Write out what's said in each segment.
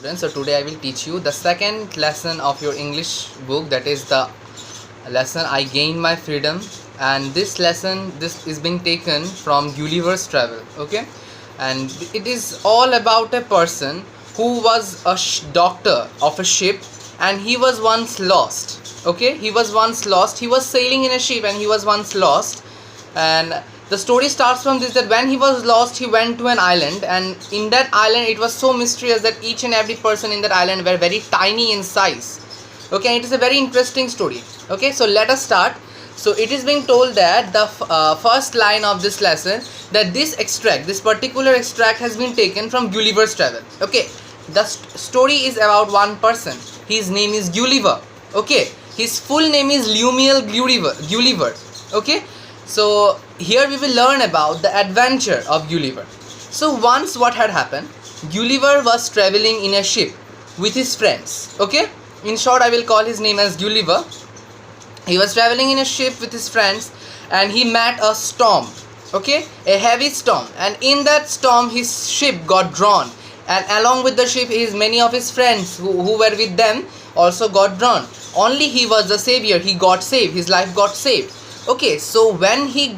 Students, so today I will teach you the second lesson of your English book, that is the lesson I Gained My Freedom. And this lesson, this is being taken from Gulliver's Travel. Okay, and it is all about a person who was a doctor of a ship, and he was once lost. Okay, he was once lost. He was sailing in a ship and he was once lost. And the story starts from this, that when he was lost, he went to an island, and in that island it was so mysterious that each and every person in that island were very tiny in size. Okay, it is a very interesting story. Okay, so let us start. So it is being told that the first line of this lesson, that this particular extract has been taken from Gulliver's Travel. Okay, the story is about one person. His name is Gulliver. Okay, his full name is Lemuel Gulliver. Okay, so here we will learn about the adventure of Gulliver. So once what had happened, Gulliver was traveling in a ship with his friends. Okay, in short I will call his name as Gulliver. He was traveling in a ship with his friends and he met a storm. Okay, a heavy storm, and in that storm his ship got drawn, and along with the ship many of his friends who were with them also got drawn. Only he was the savior. He got saved. His life got saved. Okay, so when he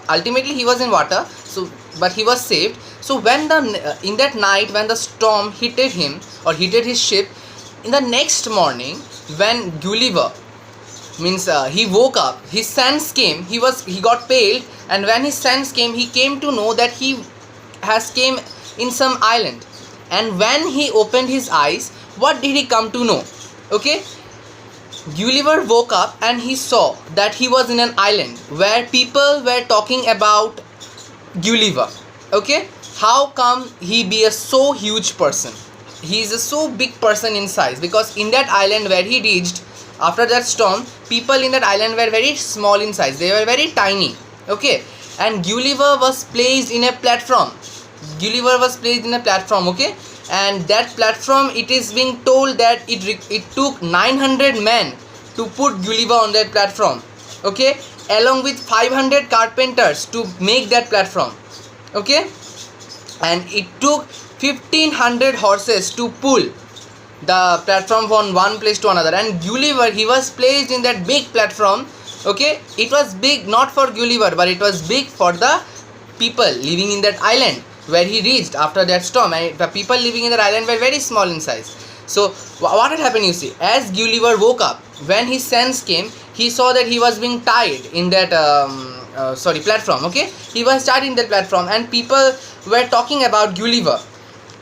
ultimately he was in water, so but he was saved. So when in that night when the storm hit him or hit his ship, in the next morning when Gulliver he woke up, his sense came. He got pale, and when his sense came, he came to know that he has came in some island. And when he opened his eyes, what did he come to know? Okay, Gulliver woke up and he saw that he was in an island where people were talking about Gulliver. Okay, how come he be a so huge person? He is a so big person in size, because in that island where he reached after that storm, people in that island were very small in size. They were very tiny. Okay, and Gulliver was placed in a platform. Okay, and that platform, it is being told that it took 900 men to put Gulliver on that platform. Okay, along with 500 carpenters to make that platform. Okay, and it took 1500 horses to pull the platform from one place to another. And Gulliver, he was placed in that big platform. Okay, it was big not for Gulliver, but it was big for the people living in that island where he reached after that storm. And the people living in that island were very small in size. So what had happened, you see, as Gulliver woke up, when his sense came, he saw that he was being tied in that platform. Okay, he was tied in that platform, and people were talking about Gulliver.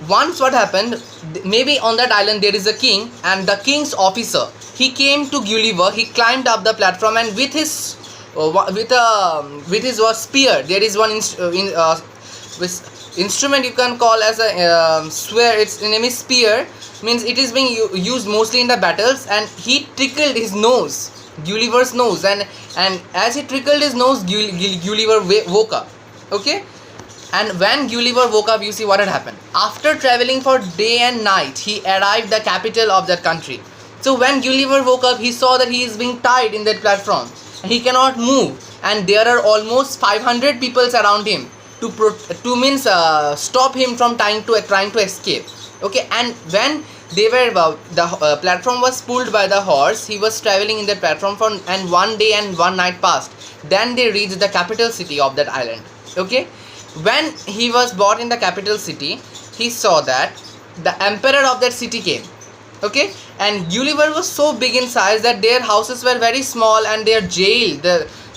Once what happened, maybe on that island there is a king, and the king's officer, he came to Gulliver. He climbed up the platform, and with his spear, there is one instrument you can call as a spear. Its name is spear, means it is being used mostly in the battles. And he trickled his nose, Gulliver's nose, and as he trickled his nose, Gulliver woke up. Okay, and when Gulliver woke up, you see what had happened. After traveling for day and night, he arrived the capital of that country. So when Gulliver woke up, he saw that he is being tied in that platform and he cannot move, and there are almost 500 people around him to stop him from trying to escape. Okay, and when they were the platform was pulled by the horse, he was traveling in that platform and 1 day and 1 night passed. Then they reached the capital city of that island. Okay, when he was brought in the capital city, he saw that the emperor of that city came. Okay, and Gulliver was so big in size that their houses were very small, and their jail,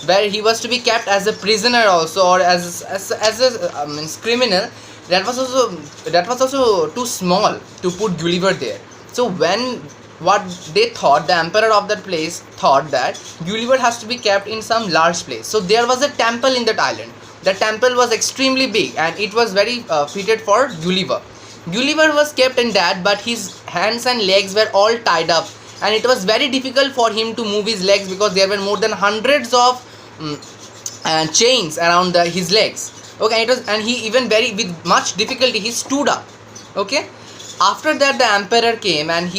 where he was to be kept as a prisoner also, or as a criminal, that was also too small to put Gulliver there. So what they thought, the emperor of that place thought that Gulliver has to be kept in some large place. So there was a temple in that island. The temple was extremely big, and it was very fitted for Gulliver. Gulliver was kept in that, but his hands and legs were all tied up, and it was very difficult for him to move his legs, because there were more than hundreds of chains around his legs. Okay, and he even with much difficulty he stood up. Okay, after that the emperor came, and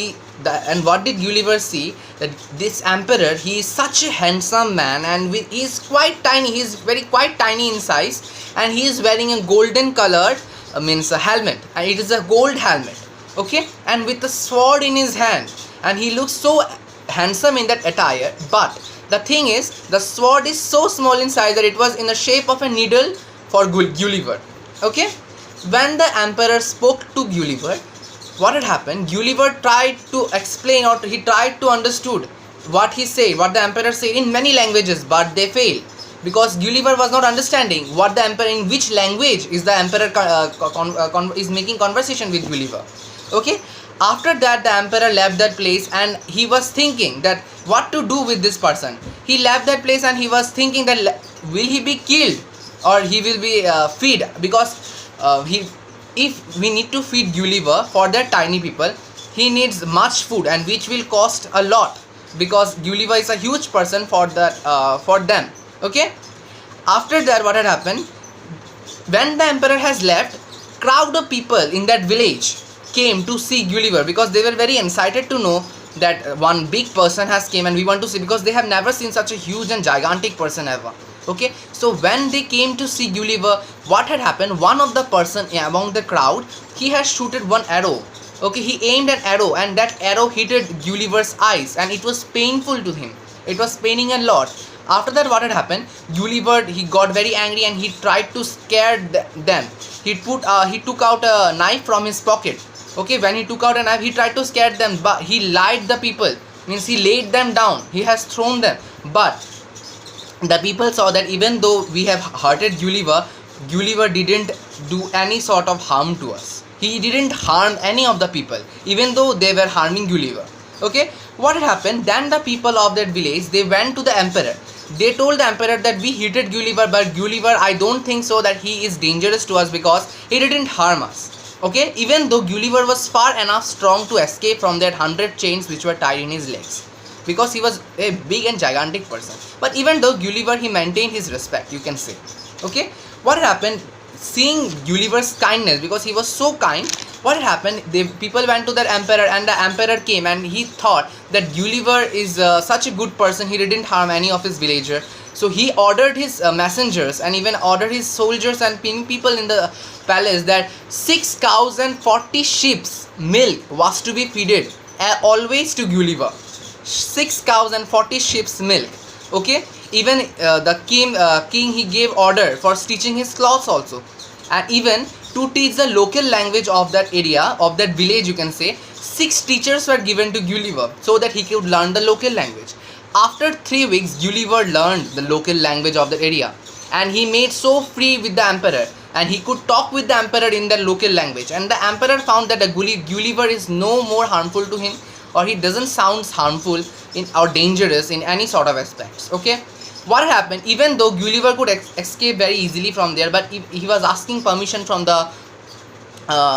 what did Gulliver see? That this emperor, he is such a handsome man, and he is quite tiny. He is quite tiny in size, and he is wearing a golden colored a helmet, and it is a gold helmet. okay, and with a sword in his hand, and he looks so handsome in that attire. But the thing is, the sword is so small in size that it was in the shape of a needle for Gulliver. Okay, when the emperor spoke to Gulliver, what had happened? Gulliver tried to explain, or he tried to understood what he said, what the emperor said in many languages, but they failed because Gulliver was not understanding what the emperor, in which language is the emperor is making conversation with Gulliver. Okay, after that the emperor left that place, and he was thinking that what to do with this person. He left that place and he was thinking that will he be killed or he will be feed, because he if we need to feed Gulliver for that tiny people, he needs much food, and which will cost a lot because Gulliver is a huge person for that for them. Okay, after that what had happened, when the emperor has left, crowd of people in that village came to see Gulliver because they were very excited to know that one big person has came and we want to see, because they have never seen such a huge and gigantic person ever. Okay, so when they came to see Gulliver, what had happened, one of the person among the crowd, he has shooted one arrow. Okay, he aimed an arrow and that arrow hit Gulliver's eyes, and it was painful to him. It was paining a lot. After that what had happened, Gulliver, he got very angry and he tried to scare them. He took out a knife from his pocket. Okay, when he took out a knife, he tried to scare them, but he lied the people, means he laid them down, he has thrown them. But the people saw that even though we have hurted Gulliver didn't do any sort of harm to us. He didn't harm any of the people, even though they were harming Gulliver. Okay, what had happened, then the people of that village, they went to the emperor. They told the emperor that we hated Gulliver, but Gulliver, I don't think so that he is dangerous to us because he didn't harm us. Okay, even though Gulliver was far enough strong to escape from that 100 chains which were tied in his legs, because he was a big and gigantic person. But even though Gulliver, he maintained his respect, you can say. Okay, what happened, seeing Gulliver's kindness, because he was so kind, what happened, people went to the emperor, and the emperor came and he thought that Gulliver is such a good person, he didn't harm any of his villagers. So he ordered his messengers and even ordered his soldiers and people in the palace that 6 cows and 40 sheep's milk was to be feeded always to Gulliver. 6 cows and 40 sheep's milk. Okay, even the king he gave order for stitching his clothes also, and even to teach the local language of that area, of that village, you can say. 6 teachers were given to Gulliver so that he could learn the local language. After 3 weeks, Gulliver learned the local language of the area, and he made so free with the emperor, and he could talk with the emperor in the local language, and the emperor found that the Gulliver is no more harmful to him, or he doesn't sound harmful or dangerous in any sort of aspects. Okay, what happened, even though Gulliver could escape very easily from there, but he was asking permission from the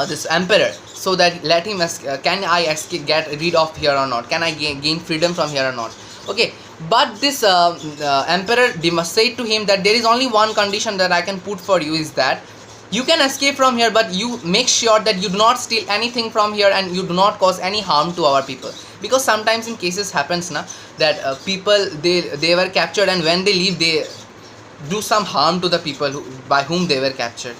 this emperor, so that let him can I escape, get rid of here or not, can I gain freedom from here or not. Okay, but this emperor said to him that there is only one condition that I can put for you, is that you can escape from here, but you make sure that you do not steal anything from here and you do not cause any harm to our people, because sometimes in cases happens na that people they were captured, and when they leave they do some harm to the people by whom they were captured.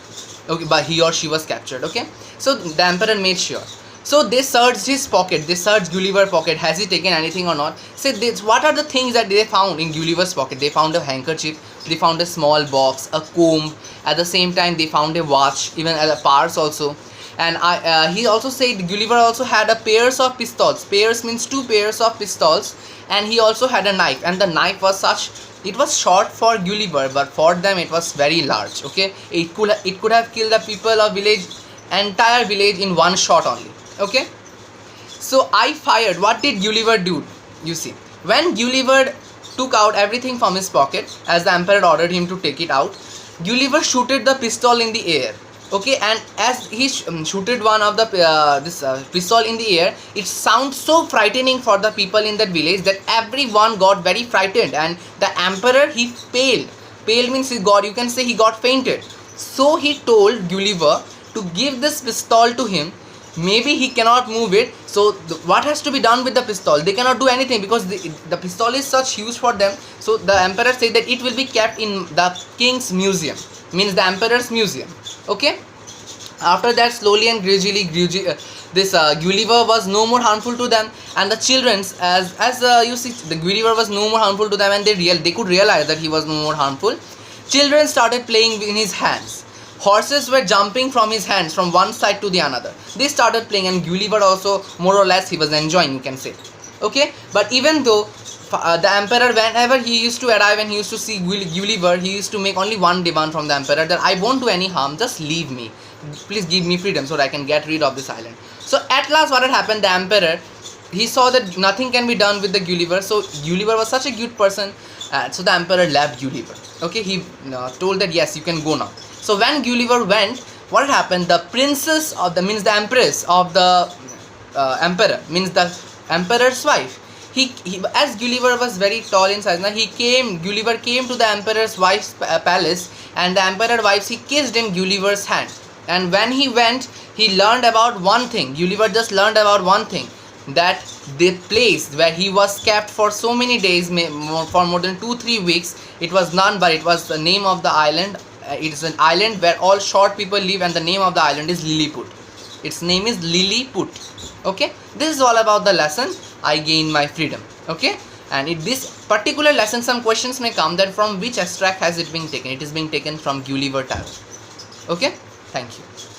Okay, by he or she was captured. Okay, so the emperor made sure. So they searched his pocket, they searched Gulliver's pocket, has he taken anything or not. So what are the things that they found in Gulliver's pocket? They found a handkerchief, they found a small box, a comb, at the same time they found a watch, even a purse also. And he also said Gulliver also had a pairs of pistols. Pairs means 2 pairs of pistols, and he also had a knife, and the knife was such, it was short for Gulliver, but for them it was very large. Okay, it could have killed the people of village, entire village in one shot only. Okay, so I fired. What did Gulliver do? You see, when Gulliver took out everything from his pocket, as the emperor ordered him to take it out, Gulliver shooted the pistol in the air. Okay, and as he shooted one of the pistol in the air, it sounds so frightening for the people in that village that everyone got very frightened, and the emperor, he paled. Pale means he got, you can say he got fainted. So he told Gulliver to give this pistol to him. Maybe he cannot move it, so what has to be done with the pistol? They cannot do anything because the pistol is such huge for them. So the emperor said that it will be kept in the king's museum, means the emperor's museum. Okay, after that slowly and this Gulliver was no more harmful to them, and the children's, as you see, the Gulliver was no more harmful to them, and they could realize that he was no more harmful. Children started playing in his hands. Horses were jumping from his hands from one side to the another. They started playing, and Gulliver also, more or less, he was enjoying, you can say. Okay, but even though the emperor, whenever he used to arrive and he used to see Gulliver, he used to make only one demand from the emperor, that I won't do any harm, just leave me, please give me freedom so that I can get rid of this island. So at last what had happened, the emperor, he saw that nothing can be done with the Gulliver. So Gulliver was such a good person, so the emperor left Gulliver. Okay, he told that yes, you can go now. So when Gulliver went, what had happened, the princess of the, means the empress of the emperor, means the emperor's wife, he as Gulliver was very tall in size, now Gulliver came to the emperor's wife's palace, and the emperor's wife, he kissed in Gulliver's hand. And when he went, he learned about one thing. Gulliver just learned about one thing, that the place where he was kept for so many days, for more than 2-3 weeks, it was none but it was the name of the island. It is an island where all short people live, and the name of the island is Lilliput. Its name is Lilliput. Okay, this is all about the lesson, I gained my freedom. Okay, and in this particular lesson some questions may come, that from which extract has it been taken. It is being taken from Gulliver Tale. Okay, thank you.